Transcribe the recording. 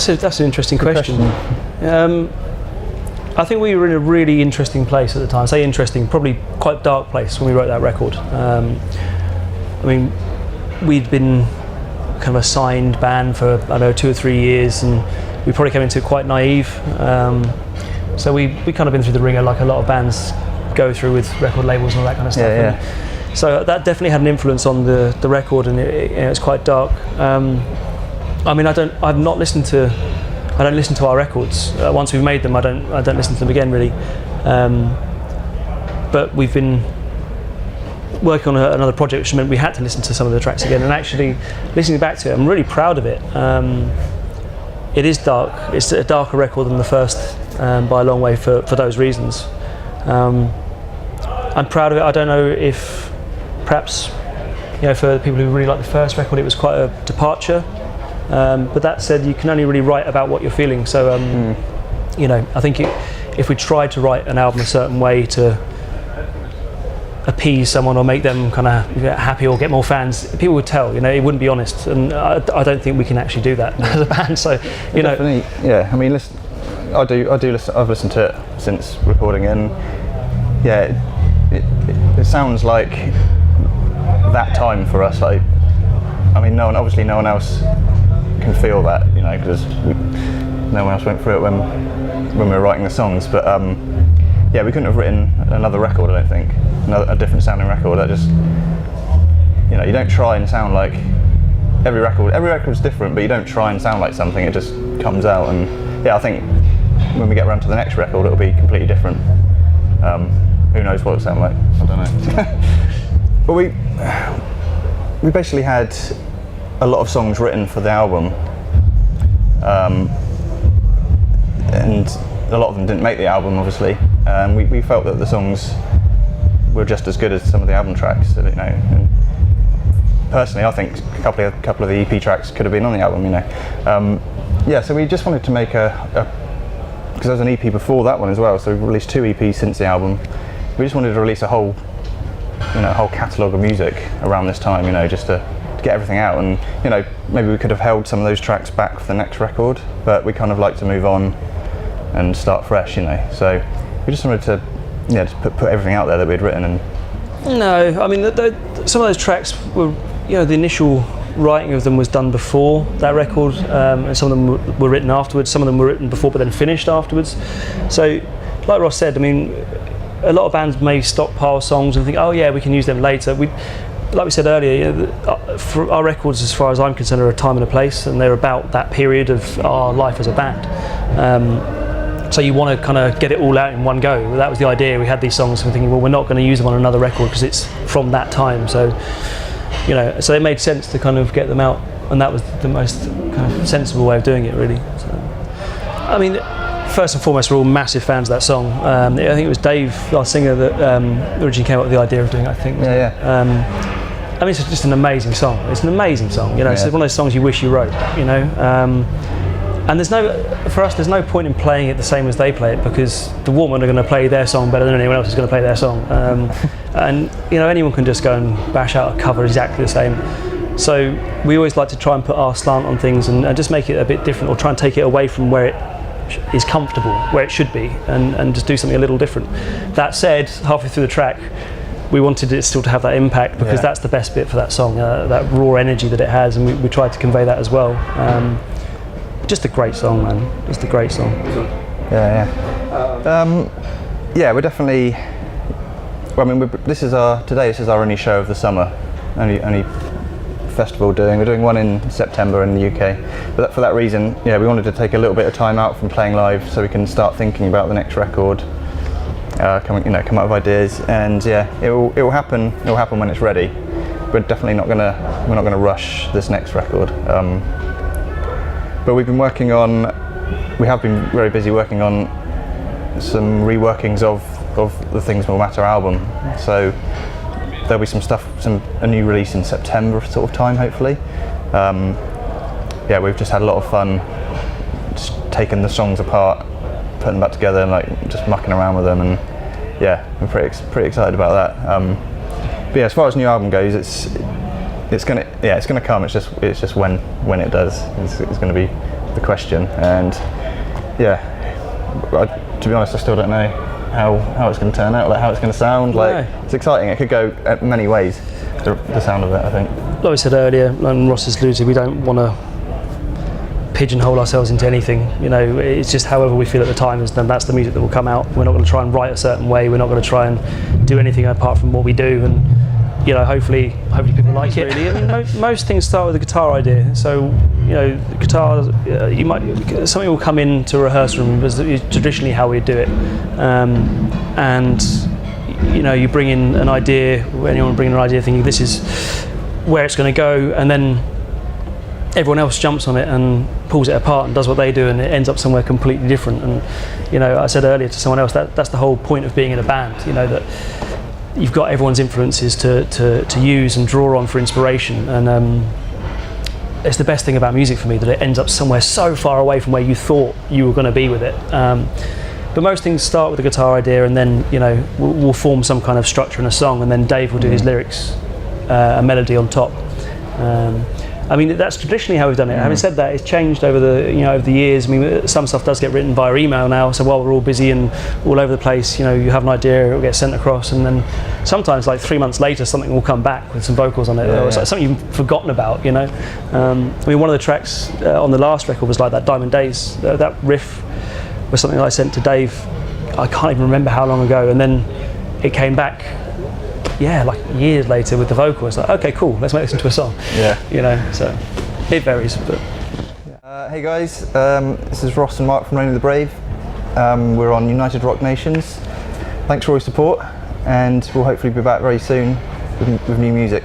That's an interesting question. I think we were in a really interesting place at the time. I say interesting, probably quite dark place when we wrote that record. I mean, we'd been kind of a signed band for, I don't know, 2 or 3 years, and we probably came into it quite naive. So we kind of been through the ringer like a lot of bands go through with record labels and all that kind of stuff. Yeah. So that definitely had an influence on the record, and it's quite dark. I mean, I don't listen to our records. Once we've made them, I don't listen to them again really. But we've been working on another project, which meant we had to listen to some of the tracks again. And actually, listening back to it, I'm really proud of it. It is dark. It's a darker record than the first by a long way for those reasons. I'm proud of it. I don't know if perhaps, for the people who really like the first record, it was quite a departure. But that said, you can only really write about what you're feeling. So, I think if we tried to write an album a certain way to appease someone or make them kind of happy or get more fans, people would tell. It wouldn't be honest, and I don't think we can actually do that as a band. So, Definitely, yeah. I mean, listen, I do listen. I've listened to it since recording, and yeah, it sounds like that time for us. Like, I mean, no one else can feel that, because no one else went through it when we were writing the songs. But yeah, we couldn't have written another record, I don't think, a different sounding record. That just, you don't try and sound like every record's different, but you don't try and sound like something. It just comes out, and yeah, I think when we get around to the next record, it'll be completely different. Who knows what it'll sound like? I don't know. But we basically had a lot of songs written for the album, and a lot of them didn't make the album, obviously. We felt that the songs were just as good as some of the album tracks, and personally, I think a couple of the EP tracks could have been on the album, Yeah, so we just wanted to make because there was an EP before that one as well, so we released 2 EPs since the album. We just wanted to release a whole catalogue of music around this time, just to get everything out, and maybe we could have held some of those tracks back for the next record, but we kind of like to move on and start fresh, So we just wanted to, just put everything out there that we'd written. And no, I mean, some of those tracks were, the initial writing of them was done before that record, and some of them were written afterwards. Some of them were written before, but then finished afterwards. So, like Ross said, I mean, a lot of bands may stockpile songs and think, oh yeah, we can use them later. Like we said earlier, for our records, as far as I'm concerned, are a time and a place, and they're about that period of our life as a band. So you want to kind of get it all out in one go. That was the idea. We had these songs, and we're thinking, well, we're not going to use them on another record because it's from that time. So, so it made sense to kind of get them out, and that was the most kind of sensible way of doing it, really. So, I mean, first and foremost, we're all massive fans of that song. I think it was Dave, our singer, that originally came up with the idea of doing it, I think. I mean, it's just an amazing song. It's an amazing song, It's one of those songs you wish you wrote, And there's no point in playing it the same as they play it, because the women are going to play their song better than anyone else is going to play their song. And anyone can just go and bash out a cover exactly the same. So we always like to try and put our slant on things and just make it a bit different, or try and take it away from where it is comfortable, where it should be, and just do something a little different. That said, halfway through the track, we wanted it still to have that impact, because that's the best bit for that song, that raw energy that it has, and we tried to convey that as well. Just a great song, man. Just a great song. We're definitely. Well, I mean, this is our only show of the summer, only festival we're doing one in September in the UK. But for that reason, we wanted to take a little bit of time out from playing live, so we can start thinking about the next record, come up with ideas, and it will happen. It will happen when it's ready. We're definitely not gonna rush this next record. But we have been very busy working on some reworkings of the Things Will Matter album. So there'll be a new release in September sort of time, hopefully. We've just had a lot of fun just taking the songs apart, putting them back together, and just mucking around with them, and I'm pretty excited about that. But as far as new album goes, it's gonna come. It's just when it does. It's gonna be the question. And yeah, to be honest, I still don't know how it's going to turn out, like how it's going to sound. Like it's exciting. It could go many ways. The sound of it, I think. Like I said earlier, and Ross has alluded, we don't want to pigeonhole ourselves into anything. You know, it's just however we feel at the time, and that's the music that will come out. We're not going to try and write a certain way. We're not going to try and do anything apart from what we do. And you know, hopefully people like it. Really, I mean, most things start with a guitar idea. So you know, the guitar, something will come into a rehearsal room, is traditionally how we do it, and you know, you bring in an idea. Anyone bringing an idea, thinking this is where it's going to go, and then everyone else jumps on it and pulls it apart and does what they do, and it ends up somewhere completely different. And you know, I said earlier to someone else that's the whole point of being in a band. You know, that you've got everyone's influences to use and draw on for inspiration, and it's the best thing about music for me, that it ends up somewhere so far away from where you thought you were going to be with it. But most things start with a guitar idea, and then you know we'll form some kind of structure in a song, and then Dave will do his lyrics, a melody on top. I mean, that's traditionally how we've done it. Having said that, it's changed over the years. I mean, some stuff does get written via email now. So while we're all busy and all over the place, you know, you have an idea, it'll get sent across, and then sometimes, like 3 months later, something will come back with some vocals on it, or it's like something you've forgotten about. You know, I mean, one of the tracks on the last record was like that Diamond Days. That riff was something that I sent to Dave. I can't even remember how long ago, and then it came back. Yeah, like years later with the vocal. It's like, okay, cool, let's make this into a song. Yeah. You know, so it varies. But hey guys, this is Ross and Mark from Lonely the Brave. We're on United Rock Nations. Thanks for all your support, and we'll hopefully be back very soon with new music.